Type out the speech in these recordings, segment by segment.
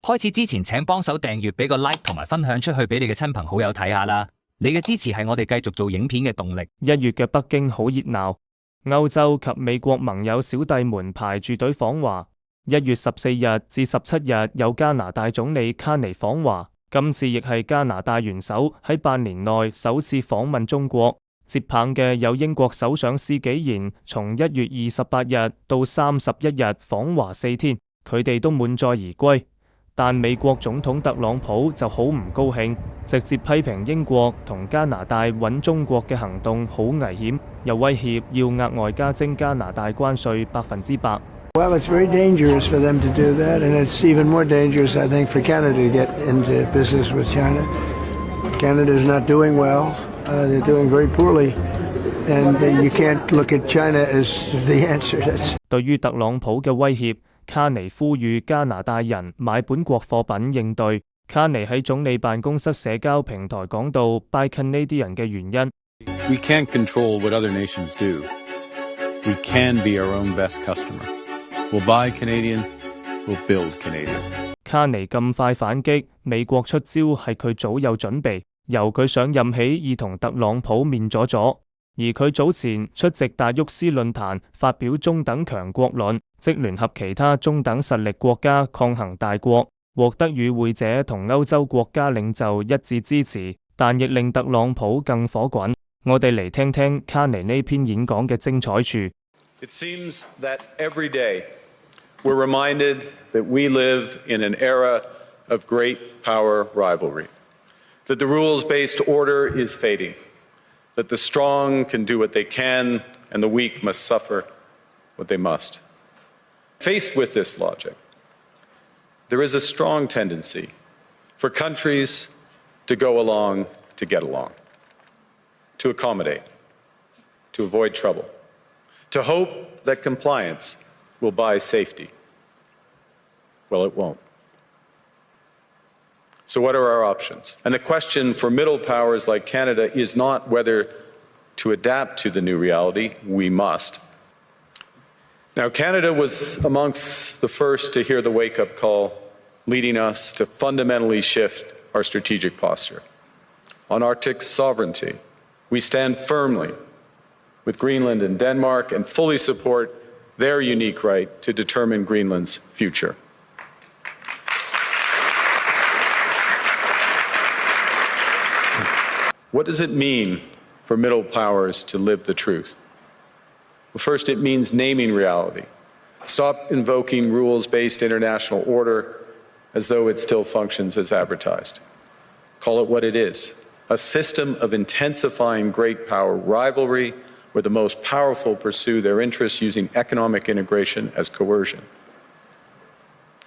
開始之前請幫手訂閱，俾個 like 同埋分享出去俾你嘅親朋好友睇下啦。你嘅支持係我哋繼續做影片嘅動力。1月嘅北京好熱鬧，歐洲及美國盟友小弟們排住隊訪華。1月14日至17日有加拿大總理卡尼訪華，今次亦係加拿大元首喺8年內首次訪問中國。接棒嘅有英國首相施紀賢，從1月28日到31日訪華4天，佢哋都滿載而歸。但美國總統特朗普就好唔高興，直接批評英國同加拿大揾中國嘅行動好危險，又威脅要額外加徵加拿大關稅100%。Well, it's very dangerous for them to do that, and it's even more dangerous, I think, for Canada to get into business with China. Canada is not doing well. They're doing very poorly, and you can't look at China as the answer. 對於特朗普嘅威脅，卡尼呼籲加拿大人買本國貨品應對。卡尼喺總理辦公室社交平台講到 Buy Canadian 嘅原因。We can't control what other nations do. We can be our own best customer. We'll buy Canadian. We'll build Canadian. 卡尼咁快反擊，美國出招係佢早有準備，由佢上任起已同特朗普面咗咗。而佢早前出席達沃斯論壇，發表中等強國論，即聯合其他中等實力國家抗衡大國，獲得與會者同歐洲國家領袖一致支持，但亦令特朗普更火滾。我哋嚟聽聽卡尼呢篇演講嘅精彩處。It seems that every day we're reminded that we live in an era of great power rivalry, that the rules-based order is fading, that the strong can do what they can and the weak must suffer what they must. Faced with this logic, there is a strong tendency for countries to go along to get along, to accommodate, to avoid trouble, to hope that compliance will buy safety. Well, it won't. So what are our options? And the question for middle powers like Canada is not whether to adapt to the new reality. We must. Now, Canada was amongst the first to hear the wake-up call, leading us to fundamentally shift our strategic posture. On Arctic sovereignty, we stand firmly with Greenland and Denmark and fully support their unique right to determine Greenland's future. What does it mean for middle powers to live the truth? Well, first, it means naming reality. Stop invoking rules-based international order as though it still functions as advertised. Call it what it is, a system of intensifying great power rivalry where the most powerful pursue their interests using economic integration as coercion.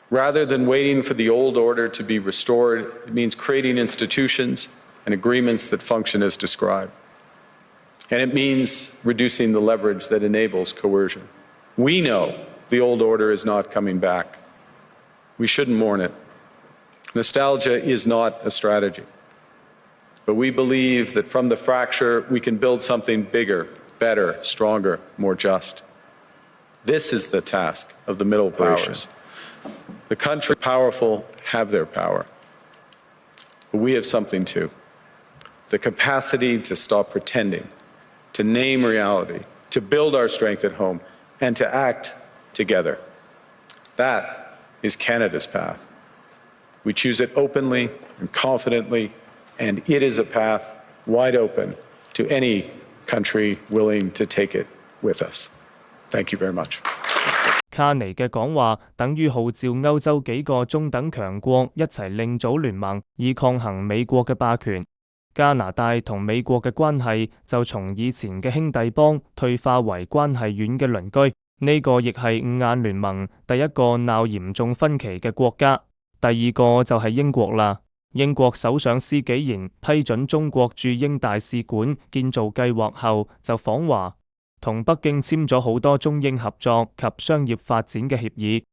Rather than waiting for the old order to be restored, it means creating institutions and agreements that function as described. And it means reducing the leverage that enables coercion. We know the old order is not coming back. We shouldn't mourn it. Nostalgia is not a strategy. But we believe that from the fracture, we can build something bigger, better, stronger, more just. This is the task of the middle powers. The country powerful have their power. But we have something too. The capacity to stop pretending, to name reality, to build our strength at home, and to act together. That is Canada's path. We choose it openly and confidently, and it is a path wide open to any country willing to take it with us. Thank you very much. 卡尼嘅講話等於號召歐洲幾個中等強國一齊另組聯盟，以抗衡美國嘅霸權。加拿大同美國嘅關係就從以前嘅兄弟邦退化為關係遠嘅鄰居，呢個亦係五眼聯盟第一個鬧嚴重分歧嘅國家。第二個就係英國啦。英國首相施紀賢批准中國駐英大使館建造計劃後就訪華，同北京簽咗好多中英合作及商業發展嘅協議。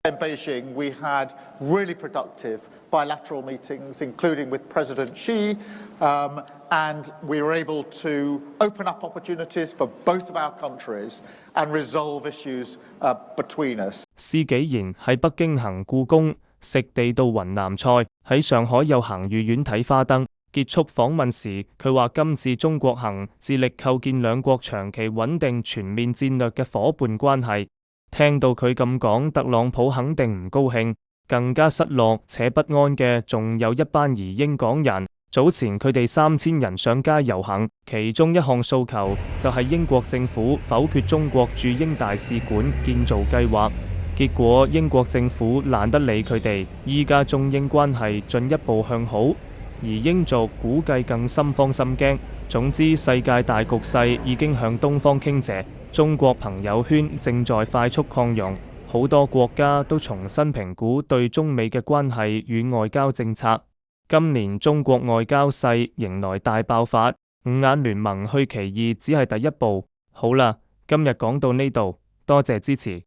In Beijing, we had really productive bilateral meetings, including with President Xi, and we were able to open up opportunities for both of our countries and resolve issues between us. 施紀賢喺北京行故宮，食地道雲南菜，喺上海又行御苑睇花燈。結束訪問時，佢話今次中國行致力構建兩國長期穩定全面戰略嘅夥伴關係。聽到佢咁講，特朗普肯定唔高興，更加失落且不安嘅仲有一班移英港人。早前佢哋3000人上街遊行，其中一項訴求就係英國政府否決中國駐英大使館建造計劃。結果英國政府懶得理佢哋，依家中英關係進一步向好，而英族估計更心慌心驚。總之，世界大局勢已經向東方傾斜，中國朋友圈正在快速擴容，好多國家都重新評估對中美嘅關係與外交政策。今年中國外交勢迎來大爆發，五眼聯盟去其二只係第一步。好啦，今日講到呢度，多謝支持。